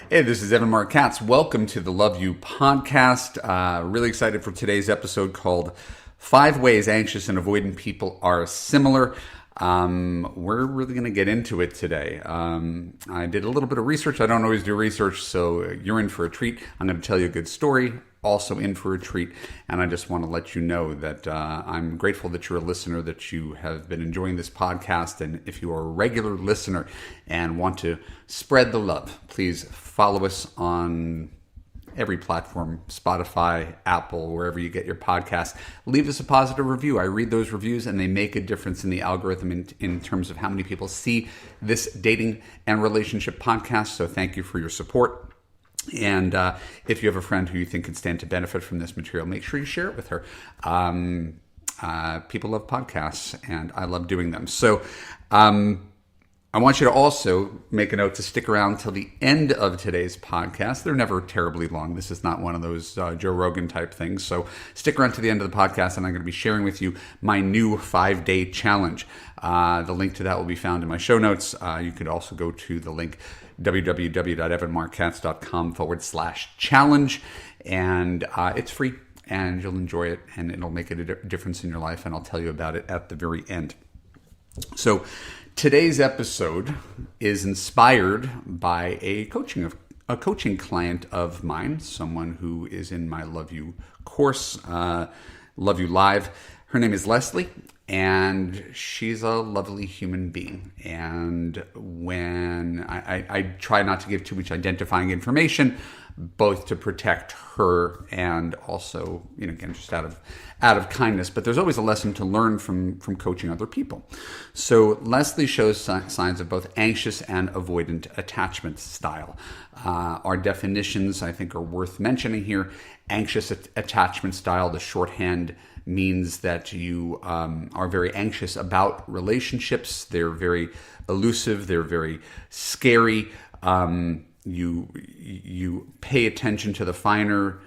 Hey, this is Evan Mark Katz. Welcome to the Love You podcast. Really excited for today's episode called 5 Ways Anxious and Avoidant People Are Similar. We're really going to get into it today. I did a little bit of research. I don't always do research, so you're in for a treat. I'm going to tell you a good story, also in for a treat, and I just want to let you know that I'm grateful that you're a listener, that you have been enjoying this podcast, and if you are a regular listener and want to spread the love, please follow us on every platform, Spotify, Apple, wherever you get your podcast. Leave us a positive review. I read those reviews and they make a difference in the algorithm in terms of how many people see this dating and relationship podcast. So thank you for your support. And if you have a friend who you think could stand to benefit from this material, make sure you share it with her. People love podcasts and I love doing them. So I want you to also make a note to stick around till the end of today's podcast. They're never terribly long. This is not one of those Joe Rogan type things. So stick around to the end of the podcast and I'm going to be sharing with you my new 5-day challenge. The link to that will be found in my show notes. You could also go to the link www.evanmarkkatz.com/challenge. And it's free and you'll enjoy it and it'll make a difference in your life. And I'll tell you about it at the very end. So today's episode is inspired by a coaching client of mine, someone who is in my Love You course, Love You Live. Her name is Leslie, and she's a lovely human being. And when I try not to give too much identifying information, both to protect her and also, again, just out of kindness. But there's always a lesson to learn from coaching other people. So Leslie shows signs of both anxious and avoidant attachment style. Our definitions, I think, are worth mentioning here. Anxious attachment style, the shorthand, means that you are very anxious about relationships. They're very elusive. They're very scary. You pay attention to the finer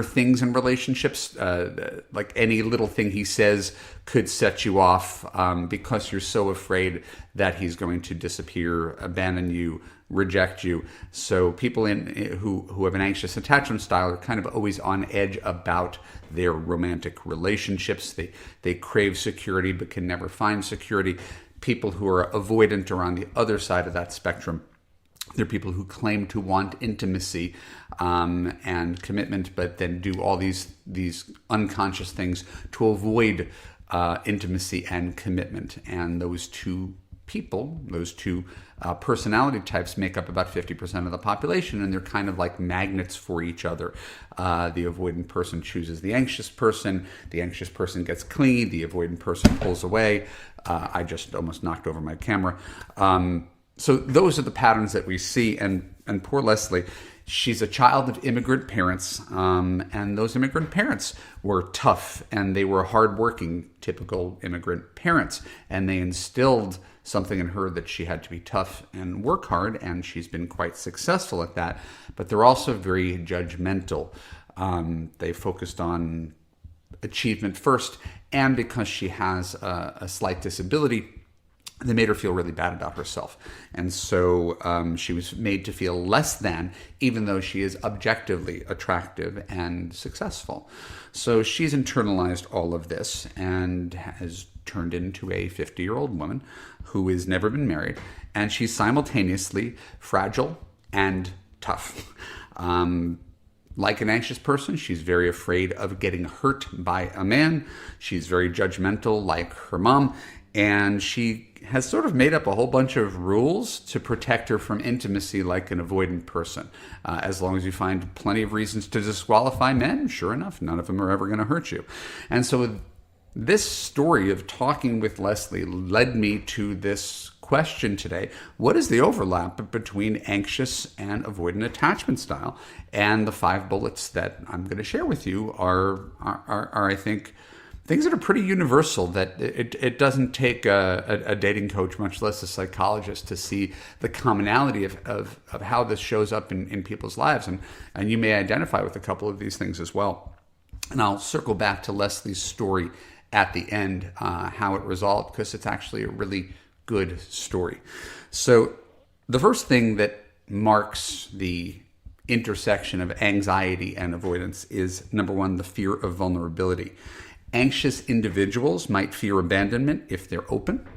things in relationships. Like any little thing he says could set you off because you're so afraid that he's going to disappear, abandon you, reject you. So people who have an anxious attachment style are kind of always on edge about their romantic relationships. They crave security but can never find security. People who are avoidant are on the other side of that spectrum. They're people who claim to want intimacy and commitment, but then do all these unconscious things to avoid intimacy and commitment. And those two personality types make up about 50% of the population, and they're kind of like magnets for each other. The avoidant person chooses the anxious person gets clingy, the avoidant person pulls away. I just almost knocked over my camera. So those are the patterns that we see, and poor Leslie, she's a child of immigrant parents, and those immigrant parents were tough, and they were hardworking, typical immigrant parents, and they instilled something in her that she had to be tough and work hard, and she's been quite successful at that, but they're also very judgmental. They focused on achievement first, and because she has a slight disability, they made her feel really bad about herself. And so she was made to feel less than, even though she is objectively attractive and successful. So she's internalized all of this and has turned into a 50-year-old woman who has never been married. And she's simultaneously fragile and tough. Like an anxious person, she's very afraid of getting hurt by a man. She's very judgmental like her mom. And she has sort of made up a whole bunch of rules to protect her from intimacy like an avoidant person. As long as you find plenty of reasons to disqualify men, sure enough, none of them are ever going to hurt you. And so this story of talking with Leslie led me to this question today. What is the overlap between anxious and avoidant attachment style? And the 5 bullets that I'm going to share with you are I think, things that are pretty universal, that it doesn't take a dating coach, much less a psychologist, to see the commonality of how this shows up in people's lives. And you may identify with a couple of these things as well. And I'll circle back to Leslie's story at the end, how it resolved, because it's actually a really good story. So the first thing that marks the intersection of anxiety and avoidance is, number one, the fear of vulnerability. Anxious individuals might fear abandonment if they're open,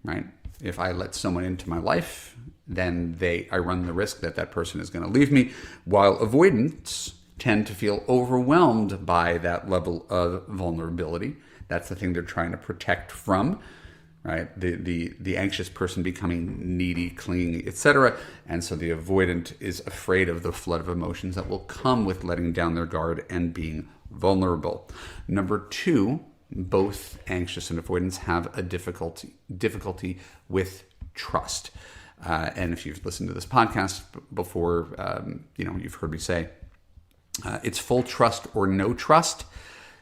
right? If I let someone into my life, then I run the risk that that person is going to leave me, while avoidants tend to feel overwhelmed by that level of vulnerability. That's the thing they're trying to protect from, right? The anxious person becoming needy, clingy, etc. And so the avoidant is afraid of the flood of emotions that will come with letting down their guard and being vulnerable. Number two, both anxious and avoidance have a difficulty with trust. And if you've listened to this podcast before, you've heard me say, it's full trust or no trust.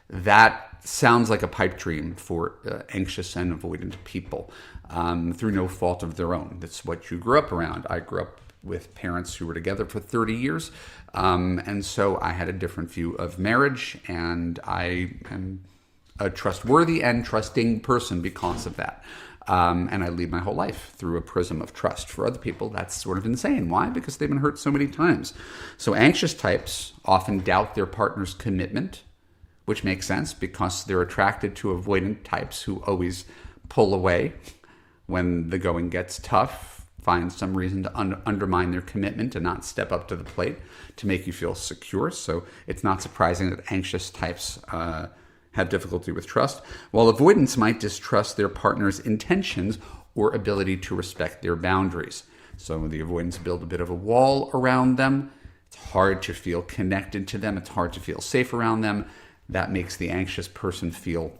That sounds like a pipe dream for anxious and avoidant people through no fault of their own. That's what you grew up around. I grew up with parents who were together for 30 years. And so I had a different view of marriage, and I am a trustworthy and trusting person because of that. And I lead my whole life through a prism of trust. For other people, that's sort of insane. Why? Because they've been hurt so many times. So anxious types often doubt their partner's commitment, which makes sense because they're attracted to avoidant types who always pull away when the going gets tough, find some reason to undermine their commitment and not step up to the plate to make you feel secure. So it's not surprising that anxious types have difficulty with trust, while avoidants might distrust their partner's intentions or ability to respect their boundaries. So the avoidants build a bit of a wall around them. It's hard to feel connected to them. It's hard to feel safe around them. That makes the anxious person feel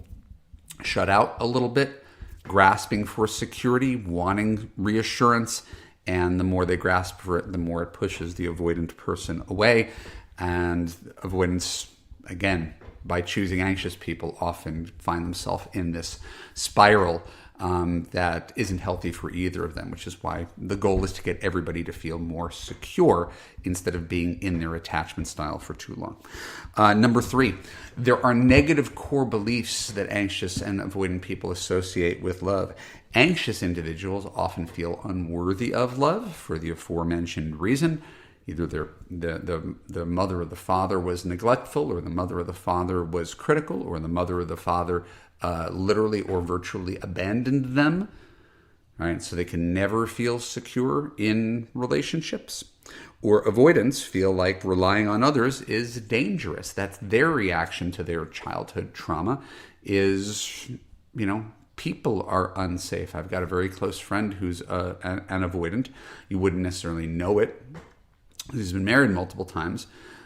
shut out a little bit, grasping for security, wanting reassurance, and the more they grasp for it, the more it pushes the avoidant person away. And avoidance, again, by choosing anxious people, often find themselves in this spiral that isn't healthy for either of them, which is why the goal is to get everybody to feel more secure instead of being in their attachment style for too long. Number three, there are negative core beliefs that anxious and avoidant people associate with love. Anxious individuals often feel unworthy of love for the aforementioned reason. Either the mother or the father was neglectful, or the mother or the father was critical, or the mother or the father literally or virtually abandoned them. Right? So they can never feel secure in relationships. Or avoidants feel like relying on others is dangerous. That's their reaction to their childhood trauma is, people are unsafe. I've got a very close friend who's an avoidant. You wouldn't necessarily know it. He's been married multiple times,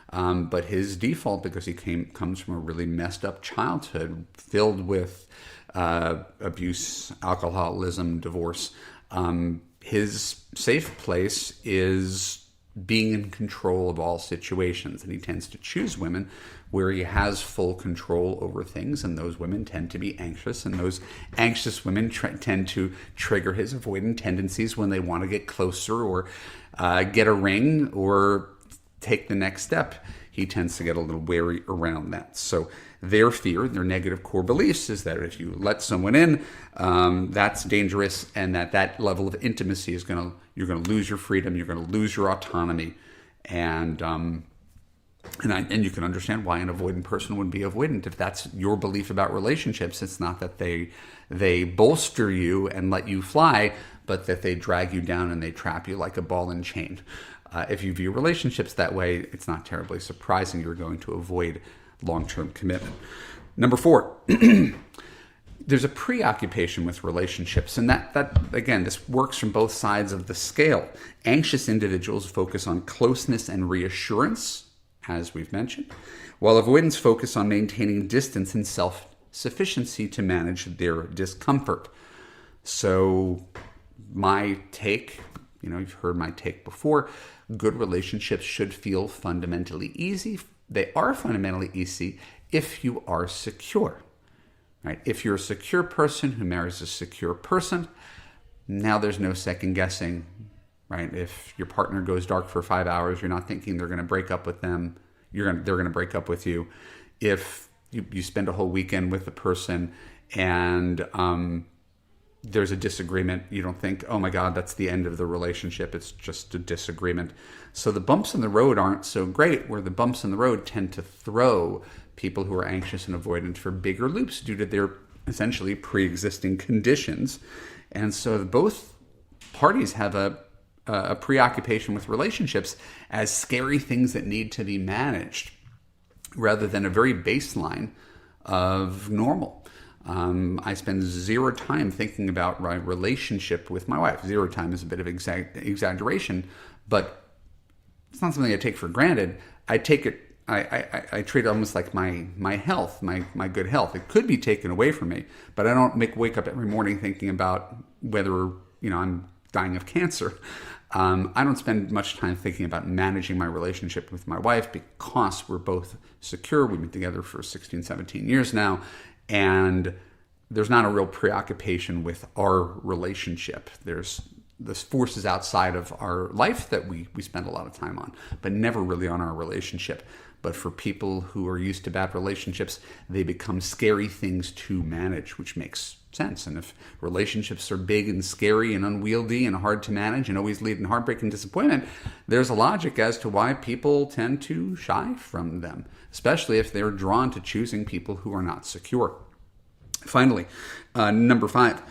but his default, because he comes from a really messed up childhood filled with abuse, alcoholism, divorce, his safe place is being in control of all situations. And he tends to choose women where he has full control over things, and those women tend to be anxious, and those anxious women tend to trigger his avoidant tendencies when they want to get closer or get a ring or take the next step. He tends to get a little wary around that. So their fear, their negative core beliefs is that if you let someone in, that's dangerous, and that level of intimacy you're going to lose your freedom, you're going to lose your autonomy, and you can understand why an avoidant person would be avoidant if that's your belief about relationships. It's not that they bolster you and let you fly, but that they drag you down and they trap you like a ball and chain. If you view relationships that way, it's not terribly surprising you're going to avoid long-term commitment. Number four, there's a preoccupation with relationships, and that again, this works from both sides of the scale. Anxious individuals focus on closeness and reassurance, as we've mentioned, while avoidants focus on maintaining distance and self-sufficiency to manage their discomfort. So my take, you've heard my take before, good relationships should feel fundamentally easy. They are fundamentally easy if you are secure. Right? If you're a secure person who marries a secure person, now there's no second guessing. Right? If your partner goes dark for 5 hours, you're not thinking they're going to break up with them. They're going to break up with you. If you spend a whole weekend with the person and there's a disagreement, you don't think, oh my God, that's the end of the relationship. It's just a disagreement. So the bumps in the road aren't so great, where the bumps in the road tend to throw people who are anxious and avoidant for bigger loops due to their essentially pre-existing conditions. And so both parties have a preoccupation with relationships as scary things that need to be managed rather than a very baseline of normal. I spend zero time thinking about my relationship with my wife. Zero time is a bit of exaggeration, but it's not something I take for granted. I take it, I treat it almost like my health, my good health. It could be taken away from me, but I don't wake up every morning thinking about whether, I'm dying of cancer. I don't spend much time thinking about managing my relationship with my wife because we're both secure. We've been together for 16, 17 years now. And there's not a real preoccupation with our relationship. There's forces outside of our life that we spend a lot of time on, but never really on our relationship. But for people who are used to bad relationships, they become scary things to manage, which makes sense. And if relationships are big and scary and unwieldy and hard to manage and always lead in heartbreak and disappointment, there's a logic as to why people tend to shy from them, especially if they're drawn to choosing people who are not secure. Finally, number 5,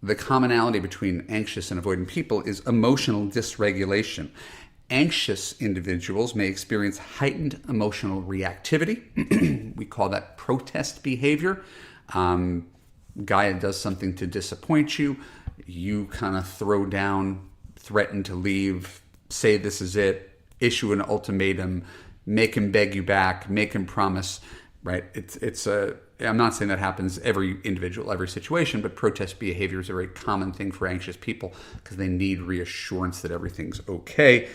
the commonality between anxious and avoidant people is emotional dysregulation. Anxious individuals may experience heightened emotional reactivity. We call that protest behavior. Guy does something to disappoint you. You kind of throw down, threaten to leave, say this is it, issue an ultimatum, make him beg you back, make him promise, right? I'm not saying that happens every individual, every situation, but protest behavior is a very common thing for anxious people because they need reassurance that everything's okay.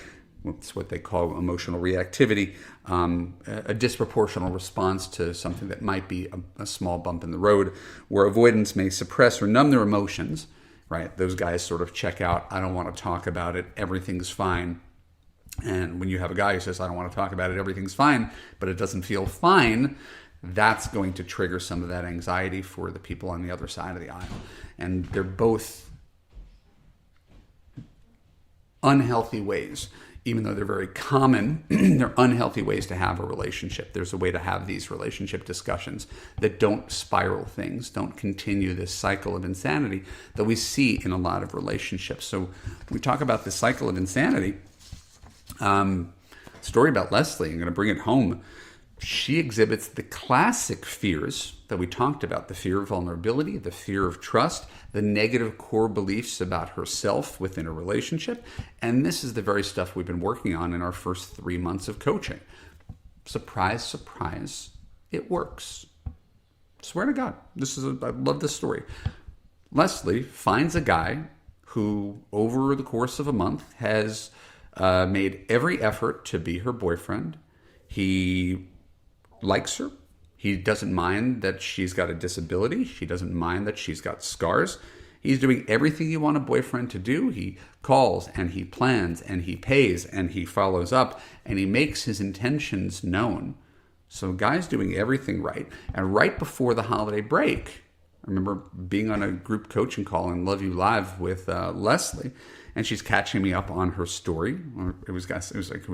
It's what they call emotional reactivity, a disproportional response to something that might be a small bump in the road, where avoidance may suppress or numb their emotions, right? Those guys sort of check out, I don't want to talk about it, everything's fine. And when you have a guy who says, I don't want to talk about it, everything's fine, but it doesn't feel fine, that's going to trigger some of that anxiety for the people on the other side of the aisle. And they're both unhealthy ways. Even though they're very common, they're unhealthy ways to have a relationship. There's a way to have these relationship discussions that don't spiral things, don't continue this cycle of insanity that we see in a lot of relationships. So when we talk about this cycle of insanity, story about Leslie, I'm going to bring it home. She exhibits the classic fears that we talked about, the fear of vulnerability, the fear of trust, the negative core beliefs about herself within a relationship. And this is the very stuff we've been working on in our first 3 months of coaching. Surprise, surprise, it works. Swear to God, I love this story. Leslie finds a guy who, over the course of a month, has made every effort to be her boyfriend. He likes her. He doesn't mind that she's got a disability. She doesn't mind that she's got scars. He's doing everything you want a boyfriend to do. He calls and he plans and he pays and he follows up and he makes his intentions known. So guy's doing everything right. And right before the holiday break, I remember being on a group coaching call in Love You Live with Leslie, and she's catching me up on her story. It was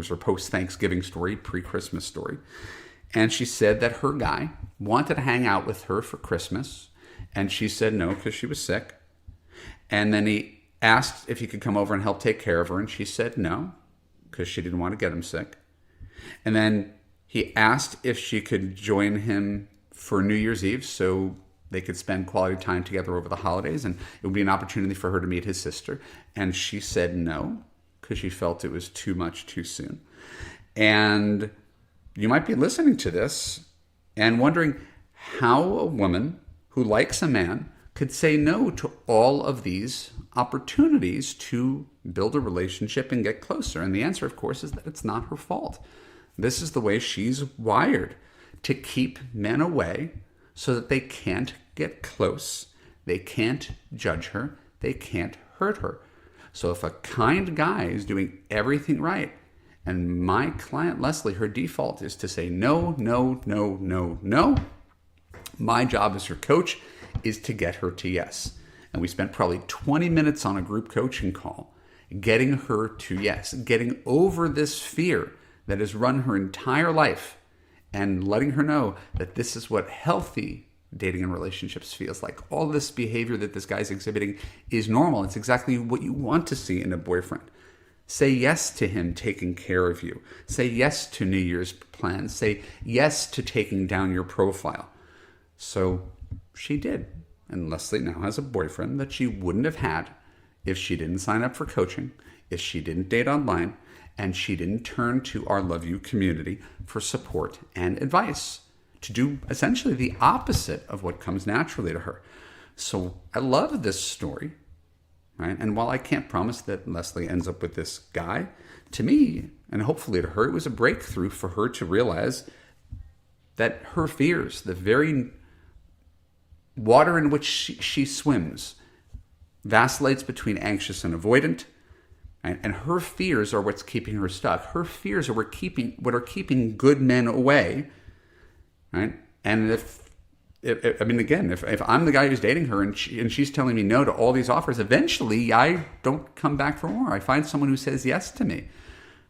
her post-Thanksgiving story, pre-Christmas story. And she said that her guy wanted to hang out with her for Christmas. And she said no because she was sick. And then he asked if he could come over and help take care of her. And she said no because she didn't want to get him sick. And then he asked if she could join him for New Year's Eve so they could spend quality time together over the holidays. And it would be an opportunity for her to meet his sister. And she said no because she felt it was too much too soon. And you might be listening to this and wondering how a woman who likes a man could say no to all of these opportunities to build a relationship and get closer. And the answer, of course, is that it's not her fault. This is the way she's wired, to keep men away so that they can't get close, they can't judge her, they can't hurt her. So if a kind guy is doing everything right, and my client, Leslie, her default is to say no, no, no, no, no. My job as her coach is to get her to yes. And we spent probably 20 minutes on a group coaching call getting her to yes, getting over this fear that has run her entire life and letting her know that this is what healthy dating and relationships feels like. All this behavior that this guy's exhibiting is normal. It's exactly what you want to see in a boyfriend. Say yes to him taking care of you. Say yes to New Year's plans. Say yes to taking down your profile. So she did. And Leslie now has a boyfriend that she wouldn't have had if she didn't sign up for coaching, if she didn't date online, and she didn't turn to our Love You community for support and advice to do essentially the opposite of what comes naturally to her. So I love this story, right? And while I can't promise that Leslie ends up with this guy, to me, and hopefully to her, it was a breakthrough for her to realize that her fears, the very water in which she swims, vacillates between anxious and avoidant, right? And her fears are what's keeping her stuck. Her fears are what are keeping good men away, right? And if I'm the guy who's dating her and she's telling me no to all these offers, eventually I don't come back for more. I find someone who says yes to me,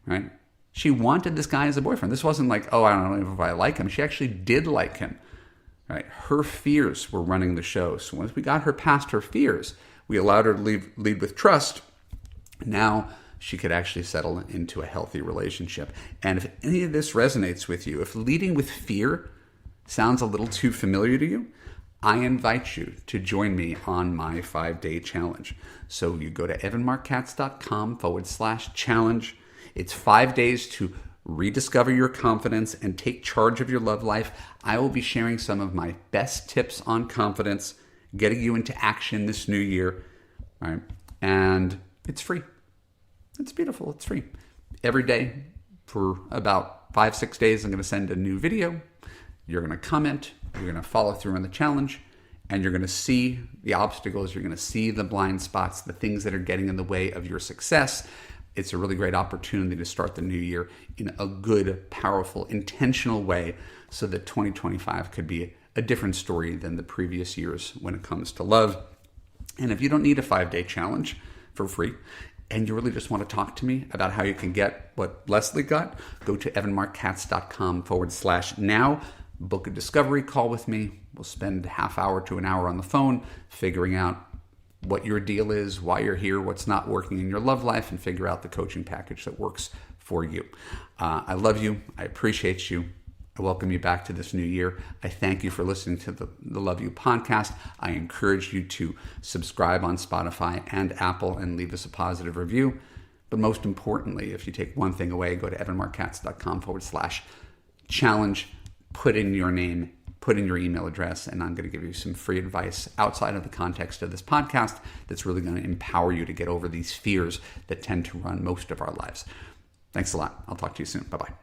right? She wanted this guy as a boyfriend. This wasn't like, oh, I don't know if I like him. She actually did like him, right? Her fears were running the show. So once we got her past her fears, we allowed her to lead with trust. Now she could actually settle into a healthy relationship. And if any of this resonates with you, if leading with fear sounds a little too familiar to you, I invite you to join me on my 5-day challenge. So you go to evanmarckatz.com/challenge. It's 5 days to rediscover your confidence and take charge of your love life. I will be sharing some of my best tips on confidence, getting you into action this new year, right? And it's free. It's beautiful. It's free. Every day for about 5-6 days, I'm going to send a new video. You're going to comment. You're going to follow through on the challenge. And you're going to see the obstacles. You're going to see the blind spots, the things that are getting in the way of your success. It's a really great opportunity to start the new year in a good, powerful, intentional way so that 2025 could be a different story than the previous years when it comes to love. And if you don't need a 5-day challenge for free, and you really just want to talk to me about how you can get what Leslie got, go to evanmarckatz.com/now, book a discovery call with me. We'll spend a half hour to an hour on the phone figuring out what your deal is, why you're here, what's not working in your love life, and figure out the coaching package that works for you. I love you. I appreciate you. I welcome you back to this new year. I thank you for listening to the Love You podcast. I encourage you to subscribe on Spotify and Apple and leave us a positive review. But most importantly, if you take one thing away, go to evanmarckatz.com/challenge, put in your name, put in your email address, and I'm going to give you some free advice outside of the context of this podcast that's really going to empower you to get over these fears that tend to run most of our lives. Thanks a lot. I'll talk to you soon. Bye-bye.